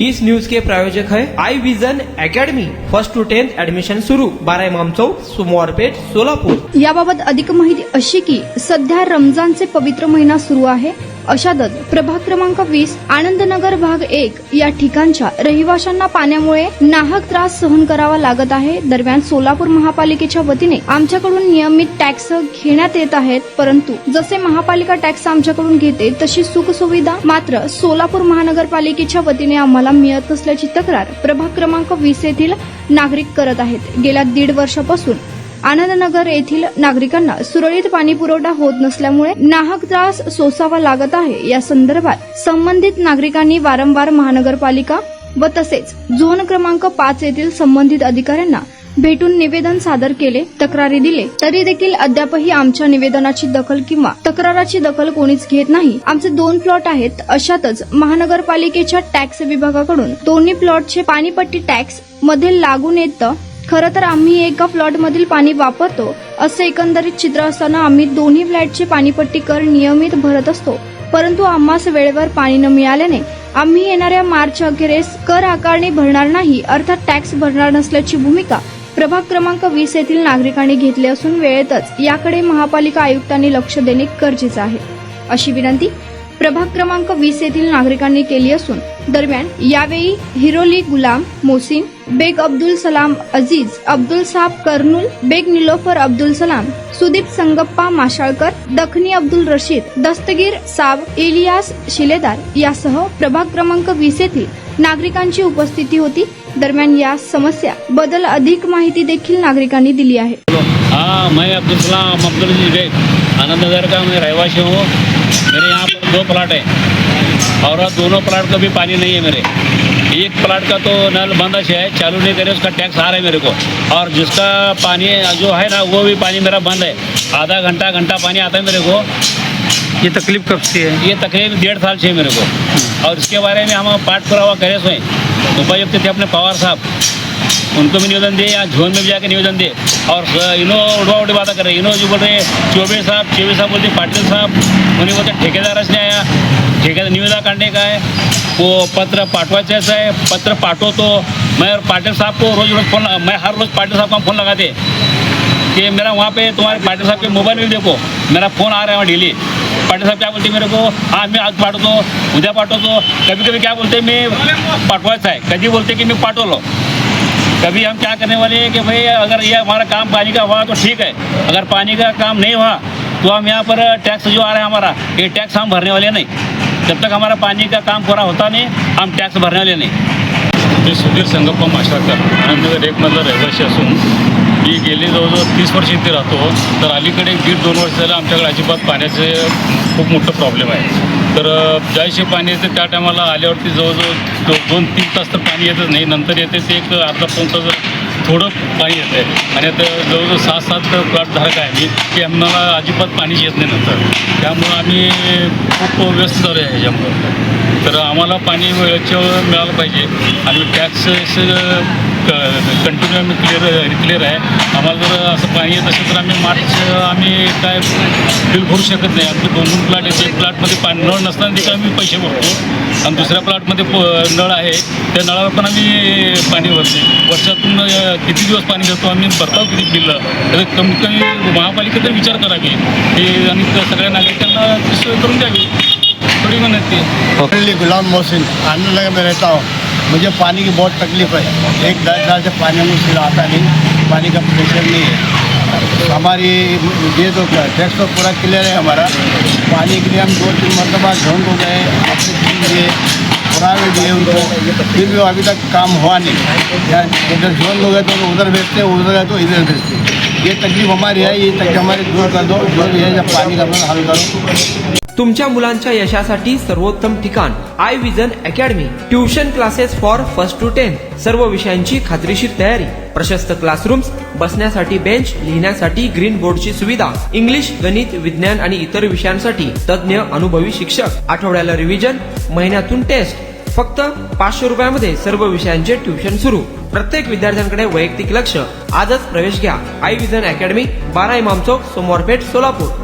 इस news के प्रायोजक है I vision academy. 1st to 10th admission सुरू। 12 इमाम चौक, सोमवारपेठ, सोलापूर। याबाबत अधिक माहिती अशी की सध्या रमजानचे पवित्र महिना सुरू आहे। अशातच प्रभाग क्रमांक 20 आनंदनगर भाग 1 या ठिकाणच्या रहिवाशांना पाण्यामुळे नाहक त्रास सहन करावा लागत आहे। दरम्यान सोलापूर महापालिकेच्या वतीने आमच्याकडून नियमित टॅक्स घेण्यात येत आहेत, परंतु जसे महापालिका टॅक्स आमच्याकडून घेते तशी सुख सुविधा मात्र सोलापूर महानगरपालिकेच्या वतीने आम्हाला मिळत नसल्याची तक्रार प्रभाग क्रमांक 20 येथील नागरिक करत आहेत। गेल्या 1.5 वर्षापासून आनंदनगर येथील नागरिकांना सुरळीत पाणी पुरवठा होत नसल्यामुळे नाहक त्रास सोसावा लागत आहे। या संदर्भात संबंधित नागरिकांनी वारंवार महानगरपालिका व तसेच झोन क्रमांक 5 येथील संबंधित अधिकाऱ्यांना भेटून निवेदन सादर केले, तक्रारी दिले, तरी देखील अद्यापही आमच्या निवेदनाची दखल किंवा तक्राराची दखल कोणीच घेत नाही। आमचे 2 प्लॉट आहेत। अशातच महानगरपालिकेच्या टॅक्स विभागाकडून दोन्ही प्लॉटचे पाणीपट्टी टॅक्स मध्ये लागून येतं। खरं तर आम्ही एका प्लॉट मधील पाणी वापरतो असे एकंदरीत चित्र असताना आम्ही दोन्ही फ्लॅटचे पाणीपट्टी कर नियमित भरत असतो, परंतु आम्हास वेळेवर पाणी न मिळाल्याने आम्ही येणाऱ्या मार्च अखेरीस कर आकारणी भरणार नाही, अर्थात टॅक्स भरणार नसल्याची भूमिका प्रभाग क्रमांक 20 येथील नागरिकांनी घेतली असून वेळेतच याकडे महापालिका आयुक्तांनी लक्ष देणे गरजेचे आहे, अशी विनंती प्रभाग क्रमांक 20 येथील नागरिकांनी केली असून दरम्यान यावेळी हिरोली गुलाम मोहसिन, बेग अब्दुल सलाम अजीज, अब्दुल साहब कर्नूल, बेग निलोफर अब्दुल सलाम, सुदीप संगप्पा माशाळकर, दखनी अब्दुल रशीद, दस्तगीर साब, इलियास शिलेदार यासह प्रभाग क्रमांक 20 येथील नागरिकांची उपस्थिती होती। दरम्यान या समस्या बद्दल अधिक माहिती देखील नागरिकांनी दिली आहे। मैं अब्दुल सलाम अब्दुल रशीद बेग आनंदनगर का मैं रहवासी हूँ। मेरे यहाँ पर 2 प्लाट है और दोनों प्लाट का भी पानी नहीं है मेरे। एक प्लाट का तो नल बंद है, चालू नहीं करे, उसका टैक्स आ रहा है मेरे को, और जिसका पानी जो है ना वो भी पानी मेरा बंद है। आधा घंटा पानी आता है मेरे को। ये तकलीफ कब से है? ये तकरीबन 1.5 साल से है मेरे को। और इसके बारे में हम पाठ पुरावा करे सोए उपायुक्त थे अपने पवार साहब, उनको भी निवेदन दे, या झोन में भी जाके निवेदन दे। और इनो उड़वा उड़ी बातें कर रहे, इनो जो बोल रहे चौबे साहब बोलते पाटिल साहब, उन्हें बोलते ठेकेदार से आया, ठेकेदार निविदा काटने का है, वो पत्र पाठवाचा है, पत्र पाठो तो मैं और पाटिल साहब को रोज फोन, मैं हर रोज पाटिल साहब का फोन लगाते कि मेरा वहाँ पे तुम्हारे पाटिल साहब के मोबाइल में देखो मेरा फोन आ रहा है वहाँ डेली। पाटिल साहब क्या बोलते मेरे को, हाँ मैं आज पाठवतो, उद्या पाठवतो। कभी कभी क्या बोलते मैं पाठवायचं है, कभी बोलते कि मैं पाठवलो। कभी हम क्या करने वाले हैं कि भाई अगर ये हमारा काम पानी का हुआ तो ठीक है, अगर पानी का काम नहीं हुआ तो हम यहाँ पर टैक्स जो आ रहा है हमारा, ये टैक्स हम भरने वाले नहीं। जब तक हमारा पानी का काम पूरा होता नहीं हम टॅक्स भरने वाले नाही। मी सुधीर संगप्पा माशाळकर आनंदनगर 1 मधला रहिवासी असून मी गेले जवळजवळ 30 वर्ष इथे राहतो। तर अलीकडे 1.5-2 वर्ष झालं आमच्याकडे अजिबात पाण्याचे खूप मोठं प्रॉब्लेम आहे। तर ज्याशी पाणी येते त्या टायमाला आल्यावरती जवळजवळ 2-3 तास तर पाणी येतच नाही, नंतर येते ते एक अर्धा पाऊण तास थोडं पाणी येतं आहे। आणि आता जवळजवळ 6-7 प्लॉट धारक आहे मी, की आम्हाला अजिबात पाणी येत नाही नंतर, त्यामुळं आम्ही खूप व्यस्त झालो आहे ह्याच्यामुळं। तर आम्हाला पाणी वेळेच्या मिळालं पाहिजे आणि टॅक्स कंटिन्यू आम्ही क्लिअर आहे। आम्हाला जर असं पाणी येत असेल तर आम्ही काय बिल भरू शकत नाही। आमचे 2 प्लॉट आहेत, एक प्लॉटमध्ये पाणी नळ नसताना देखील आम्ही पैसे भरतो आणि दुसऱ्या प्लॉटमध्ये नळ आहे, त्या नळावर पण आम्ही पाणी भरतो। वर्षातून किती दिवस पाणी घेतो आम्ही, भरतो किती बिल, तर कमीत कमी महापालिकेचा विचार करावी की आणि सगळ्या नागरिकांना सोय करून द्यावी, थोड़ी मेहनत थी। गुलाम मोहसिन आनंदनगर में रहता हूँ। मुझे पानी की बहुत तकलीफ है। 1-1.5 साल से पानी मुझसे आता नहीं, पानी का प्रेशर नहीं है। हमारी ये तो टैक्स तो पूरा क्लियर है हमारा। पानी के लिए हम 2-3 मरतबा झोन को गए, अपने लिए प्राइवेट दिए उनको, फिर भी अभी तक काम हुआ नहीं। या इधर झोन लोग गए तो उधर भेजते, उधर गए तो इधर भेजते। ये तकलीफ हमारी है, ये तकलीफ हमारी दूर कर दो, जो भी है जब पानी का हल करो। तुमच्या मुलांच्या यशासाठी सर्वोत्तम ठिकाण I vision academy. Tuition classes for 1st to 10th, सर्व विषयांची खात्रीशीर तयारी, प्रशस्त क्लासरूम्स, बसण्यासाठी बेंच, लिहिण्यासाठी ग्रीन बोर्डची सुविधा, इंग्लिश, गणित, विज्ञान आणि इतर विषयांसाठी तज्ञ अनुभवी शिक्षक, आठवड्याला रिव्हिजन, महिन्यातून टेस्ट। फक्त 500 रुपयामध्ये सर्व विषयांचे ट्युशन सुरू। प्रत्येक विद्यार्थ्यांकडे वैयक्तिक लक्ष। आजच प्रवेश घ्या आई विजन अकॅडमी, 12 इमाम चौक, सोमवारपेठ, सोलापूर।